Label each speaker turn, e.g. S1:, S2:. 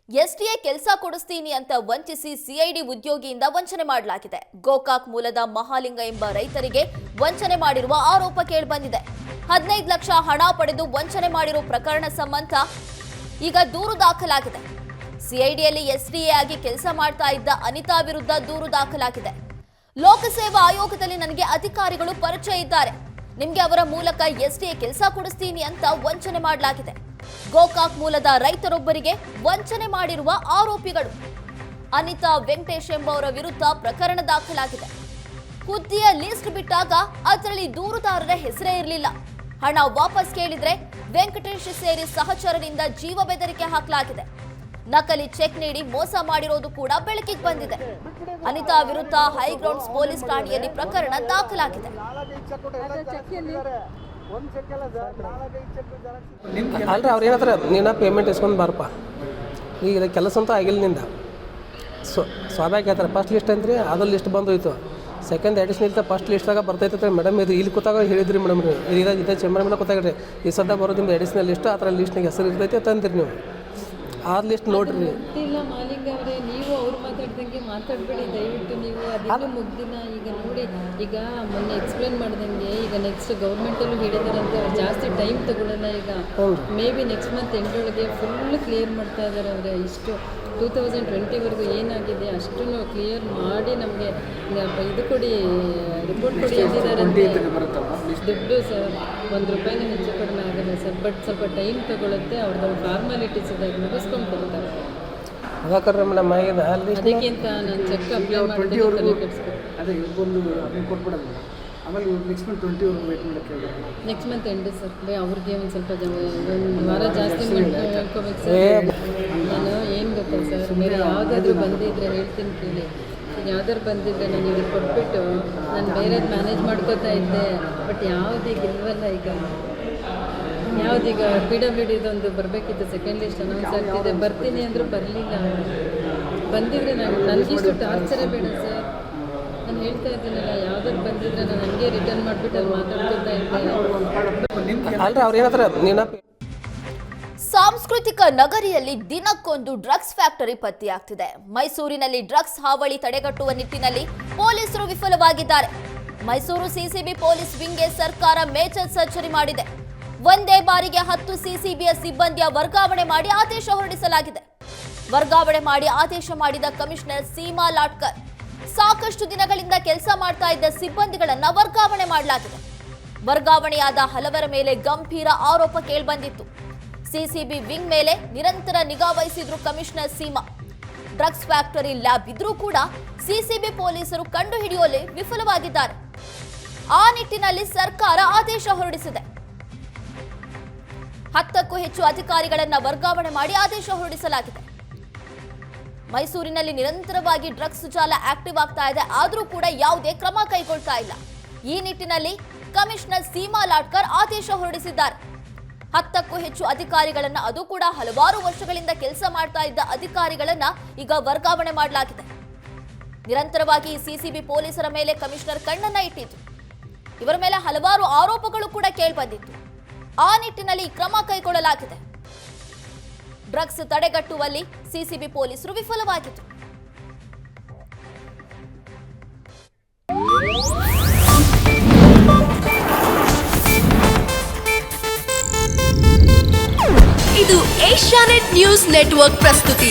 S1: STA ಕೆಲಸ ಕೊಡಿಸ್ತೀನಿ ಅಂತ ವಂಚಿಸಿ ಸಿಐಡಿ ಉದ್ಯೋಗಿಯಿಂದ ವಂಚನೆ ಮಾಡಲಾಗಿದೆ. ಗೋಕಾಕ್ ಮೂಲದ ಮಹಾಲಿಂಗ ಎಂಬ ರೈತರಿಗೆ ವಂಚನೆ ಮಾಡಿರುವ ಆರೋಪ ಕೇಳಿಬಂದಿದೆ. 15 ಲಕ್ಷ ಹಣ ಪಡೆದು ವಂಚನೆ ಮಾಡಿರುವ ಪ್ರಕರಣ ಸಂಬಂಧ ಈಗ ದೂರು ದಾಖಲಾಗಿದೆ. ಸಿಐಡಿಯಲ್ಲಿ ಎಸ್ಡಿಎ ಆಗಿ ಕೆಲಸ ಮಾಡ್ತಾ ಇದ್ದ ಅನಿತಾ ವಿರುದ್ಧ ದೂರು ದಾಖಲಾಗಿದೆ. ಲೋಕಸೇವಾ ಆಯೋಗದಲ್ಲಿ ನನಗೆ ಅಧಿಕಾರಿಗಳು ಪರಿಚಯ ಇದ್ದಾರೆ, ನಿಮಗೆ ಅವರ ಮೂಲಕ ಎಸ್ಡಿಎ ಕೆಲಸ ಕೊಡಿಸ್ತೀನಿ ಅಂತ ವಂಚನೆ ಮಾಡಲಾಗಿದೆ. ಗೋಕಾಕ್ ಮೂಲದ ರೈತರೊಬ್ಬರಿಗೆ ವಂಚನೆ ಮಾಡಿರುವ ಆರೋಪಿಗಳು ಅನಿತಾ ವೆಂಕಟೇಶ್ ಎಂಬವರ ವಿರುದ್ಧ ಪ್ರಕರಣ ದಾಖಲಾಗಿದೆ. ಹುದ್ದೆಯ ಲಿಸ್ಟ್ ಬಿಟ್ಟಾಗ ಅದರಲ್ಲಿ ದೂರುದಾರರ ಹೆಸರೇ ಇರಲಿಲ್ಲ. ಹಣ ವಾಪಸ್ ಕೇಳಿದ್ರೆ ವೆಂಕಟೇಶ್ ಸೇರಿ ಸಹಚರರಿಂದ ಜೀವ ಬೆದರಿಕೆ ಹಾಕಲಾಗಿದೆ. ನಕಲಿ ಚೆಕ್ ನೀಡಿ ಮೋಸ ಮಾಡಿರೋದು ಕೂಡ ಬೆಳಕಿಗೆ ಬಂದಿದೆ. ಅನಿತಾ ವಿರುದ್ಧ ಹೈಗ್ರೌಂಡ್ಸ್ ಪೊಲೀಸ್ ಠಾಣೆಯಲ್ಲಿ ಪ್ರಕರಣ ದಾಖಲಾಗಿದೆ.
S2: ಅಲ್ರಿ ಅವ್ರು ಏನಂತಾರೆ, ನೀನು ಪೇಮೆಂಟ್ ಇಸ್ಕೊಂಡು ಬಾರಪ್ಪ, ಈಗ ಕೆಲಸ ಅಂತ ಆಗಿಲ್ಲ ನಿಂದ. ಸ್ವಾಭಾವಿಕ ಹೇಳ್ತಾರೆ. ಫಸ್ಟ್ ಲಿಸ್ಟ್ ಅಂತ್ರಿ, ಅದು ಲಿಸ್ಟ್ ಬಂದೋಯ್ತು. ಸೆಕೆಂಡ್ ಅಡಿಷನಲ್ ಇರ್ತಾ ಫಸ್ಟ್ ಲಿಸ್ಟಾಗ ಬರ್ತೈತೆ ಮೇಡಮ್. ಇದು ಇಲ್ಲಿ ಕೂತಾಗ ಹೇಳಿದ್ರಿ ಮೇಡಮ್, ಇದೇ ಚೇಂಬರ್ ಮೇಲೆ ಕೂತಾಗ್ರಿ ಈ ಸದ್ದ ಬರೋದು ನಿಮ್ದು ಅಡಿಷನಲ್ ಲಿಸ್ಟ್, ಆ ಥರ ಲಿಸ್ಟ್ನಾಗ ಹೆಸರು ಇರ್ತೈತೆ ತಂದಿರಿ ನೀವು. ಆ ಲಿಸ್ಟ್ ನೋಡ್ರಿ.
S3: ಇಲ್ಲ ಮಾಲಿಂಗ ಅವರೇ, ನೀವು ಅವ್ರು ಮಾತಾಡ್ದಂಗೆ ಮಾತಾಡಬೇಡಿ ದಯವಿಟ್ಟು. ನೀವು ಅದೆಲ್ಲ ಮುಗ್ದಿನ ಈಗ ನೋಡಿ, ಈಗ ಮೊನ್ನೆ ಎಕ್ಸ್ಪ್ಲೇನ್ ಮಾಡ್ದಂಗೆ ಈಗ ನೆಕ್ಸ್ಟ್ ಗೌರ್ಮೆಂಟಲ್ಲೂ ಹೇಳಿದಾರಂತೆ ಅವ್ರು ಜಾಸ್ತಿ ಟೈಮ್ ತಗೊಳ್ಳಲ್ಲ. ಈಗ ಮೇ ಬಿ ನೆಕ್ಸ್ಟ್ ಮಂತ್ ಎಂಟೊಳಗೆ ಫುಲ್ ಕ್ಲಿಯರ್ ಮಾಡ್ತಾ ಇದ್ದಾರೆ ಅವರೇ. ಇಷ್ಟು 2020ವರೆಗೂ ಏನಾಗಿದೆ ಅಷ್ಟನ್ನು ಕ್ಲಿಯರ್ ಮಾಡಿ ನಮಗೆ ಇದು ಕೊಡಿ, ರಿಪೋರ್ಟ್ ಕೊಡಿ ಅಂತಿದ್ದಾರಂತೆ. ದುಡ್ಡು ಸರ್ ₹1 ಹೆಚ್ಚು ಕಡಿಮೆ ಆಗಲ್ಲ ಸರ್, ಬಟ್ ಸ್ವಲ್ಪ ಟೈಮ್ ತಗೊಳುತ್ತೆ. ಅವ್ರದ್ದು ಫಾರ್ಮಾಲಿಟೀಸ್ ಇದ್ದಾಗ ಮುಗಿಸ್ಕೊಂಡು ಕೊಡ್ತಾರೆ. ಅದಕ್ಕಿಂತ ನಾನು ಚೆಕ್ ಅಪ್ಲೈ ಮಾಡಿ
S4: ಅದೇ ಒಂದು ಕೊಟ್ಬಿಡೋದು. ಆಮೇಲೆ ನೆಕ್ಸ್ಟ್ ಮಂತ್ 20ವರೆಗೂ ವೇಟ್ ಮಾಡೋಕ್ಕೆ
S3: ನೆಕ್ಸ್ಟ್ ಮಂತ್ ಎಂಡ್ ಸರ್. ಅವ್ರಿಗೆ ಒಂದು ಸ್ವಲ್ಪ ಒಂದು ವಾರ ಜಾಸ್ತಿ ಮಾಡ್ಕೋಬೇಕು ಸರ್. ನಾನು ಏನು ಗೊತ್ತಾ ಸರ್, ಬೇರೆ ಯಾವುದಾದ್ರೂ ಬಂದಿದ್ದರೆ ಹೇಳ್ತೀನಿ ಕೇಳಿ. ಯಾವ್ದಾದ್ರು ಬಂದಿದ್ದರೆ ನಾನು ಇವ್ರಿಗೆ ಕೊಟ್ಬಿಟ್ಟು ನಾನು ಬೇರೆದು ಮ್ಯಾನೇಜ್ ಮಾಡ್ಕೋತಾ ಇದ್ದೆ. ಬಟ್ ಯಾವುದೀಗ ಇಲ್ವಲ್ಲ. ಈಗ ಯಾವುದೀಗ PWDದೊಂದು ಬರಬೇಕಿತ್ತು, ಸೆಕೆಂಡ್ ಲಿಸ್ಟ್ ಅನೌನ್ಸ್ ಆಗ್ತಿದೆ. ಬರ್ತೀನಿ ಅಂದರೂ ಬರಲಿಲ್ಲ. ಬಂದಿದ್ರೆ ನನಗಿಷ್ಟು ಟಾರ್ಚರೇ ಬೇಡ ಸರ್. ನಾನು ಹೇಳ್ತಾ ಇದ್ದೀನಲ್ಲ, ಯಾವ್ದಾದ್ರು ಬಂದಿದ್ರೆ ನಾನು ನನಗೆ ರಿಟರ್ನ್ ಮಾಡಿಬಿಟ್ಟು ಅಲ್ಲಿ ಮಾತಾಡ್ಕೊತಾ ಇದ್ದೆ.
S1: ಸಾಂಸ್ಕೃತಿಕ ನಗರಿಯಲ್ಲಿ ದಿನಕ್ಕೊಂದು ಡ್ರಗ್ಸ್ ಫ್ಯಾಕ್ಟರಿ ಪತ್ತೆಯಾಗ್ತಿದೆ. ಮೈಸೂರಿನಲ್ಲಿ ಡ್ರಗ್ಸ್ ಹಾವಳಿ ತಡೆಗಟ್ಟುವ ನಿಟ್ಟಿನಲ್ಲಿ ಪೊಲೀಸರು ವಿಫಲವಾಗಿದ್ದಾರೆ. ಮೈಸೂರು ಸಿಸಿಬಿ ಪೊಲೀಸ್ ವಿಂಗ್ಗೆ ಸರ್ಕಾರ ಮೇಜರ್ ಸರ್ಜರಿ ಮಾಡಿದೆ. ಒಂದೇ ಬಾರಿಗೆ 10 ಸಿಸಿಬಿಯ ಸಿಬ್ಬಂದಿಯ ವರ್ಗಾವಣೆ ಮಾಡಿ ಆದೇಶ ಹೊರಡಿಸಲಾಗಿದೆ. ವರ್ಗಾವಣೆ ಮಾಡಿ ಆದೇಶ ಮಾಡಿದ ಕಮಿಷನರ್ ಸೀಮಾ ಲಾಟ್ಕರ್ ಸಾಕಷ್ಟು ದಿನಗಳಿಂದ ಕೆಲಸ ಮಾಡ್ತಾ ಇದ್ದ ಸಿಬ್ಬಂದಿಗಳನ್ನ ವರ್ಗಾವಣೆ ಮಾಡಲಾಗಿದೆ. ವರ್ಗಾವಣೆಯಾದ ಹಲವರ ಮೇಲೆ ಗಂಭೀರ ಆರೋಪ ಕೇಳಿಬಂದಿತ್ತು. ಸಿಸಿಬಿ ವಿಂಗ್ ಮೇಲೆ ನಿರಂತರ ನಿಗಾ ವಹಿಸಿದ್ರು commissioner Seema. Drugs factory lab ಇದ್ರೂ ಕೂಡ ಸಿಸಿಬಿ ಪೊಲೀಸರು ಕಂಡು ಹಿಡಿಯುವಲ್ಲಿ ವಿಫಲವಾಗಿದ್ದಾರೆ. ಆ ನಿಟ್ಟಿನಲ್ಲಿ ಸರ್ಕಾರ ಆದೇಶ ಹೊರಡಿಸಿದೆ. 10ಕ್ಕೂ ಹೆಚ್ಚು ಅಧಿಕಾರಿಗಳನ್ನ ವರ್ಗಾವಣೆ ಮಾಡಿ ಆದೇಶ ಹೊರಡಿಸಲಾಗಿದೆ. ಮೈಸೂರಿನಲ್ಲಿ ನಿರಂತರವಾಗಿ ಡ್ರಗ್ಸ್ ಜಾಲ ಆಕ್ಟಿವ್ ಆಗ್ತಾ ಇದೆ, ಆದರೂ ಕೂಡ ಯಾವುದೇ ಕ್ರಮ ಕೈಗೊಳ್ತಾ ಇಲ್ಲ. ಈ ನಿಟ್ಟಿನಲ್ಲಿ ಕಮಿಷನರ್ ಸೀಮಾ ಲಾಟ್ಕರ್ ಆದೇಶ ಹೊರಡಿಸಿದ್ದಾರೆ. 10ಕ್ಕೂ ಹೆಚ್ಚು ಅಧಿಕಾರಿಗಳನ್ನ, ಅದು ಕೂಡ ಹಲವಾರು ವರ್ಷಗಳಿಂದ ಕೆಲಸ ಮಾಡ್ತಾ ಇದ್ದ ಅಧಿಕಾರಿಗಳನ್ನ ಈಗ ವರ್ಗಾವಣೆ ಮಾಡಲಾಗಿದೆ. ನಿರಂತರವಾಗಿ ಸಿಸಿಬಿ ಪೊಲೀಸರ ಮೇಲೆ ಕಮಿಷನರ್ ಕಣ್ಣನ್ನ ಇಟ್ಟಿದ್ದು. ಇವರ ಮೇಲೆ ಹಲವಾರು ಆರೋಪಗಳು ಕೂಡ ಕೇಳಿಬಂದಿತ್ತು. ಆ ನಿಟ್ಟಿನಲ್ಲಿ ಕ್ರಮ ಕೈಗೊಳ್ಳಲಾಗಿದೆ. ಡ್ರಗ್ಸ್ ತಡೆಗಟ್ಟುವಲ್ಲಿ ಸಿಸಿಬಿ ಪೊಲೀಸರು ವಿಫಲವಾಗಿತ್ತು.
S5: ಇದು ಏಷ್ಯಾನೆಟ್ ನ್ಯೂಸ್ ನೆಟ್ವರ್ಕ್ ಪ್ರಸ್ತುತಿ.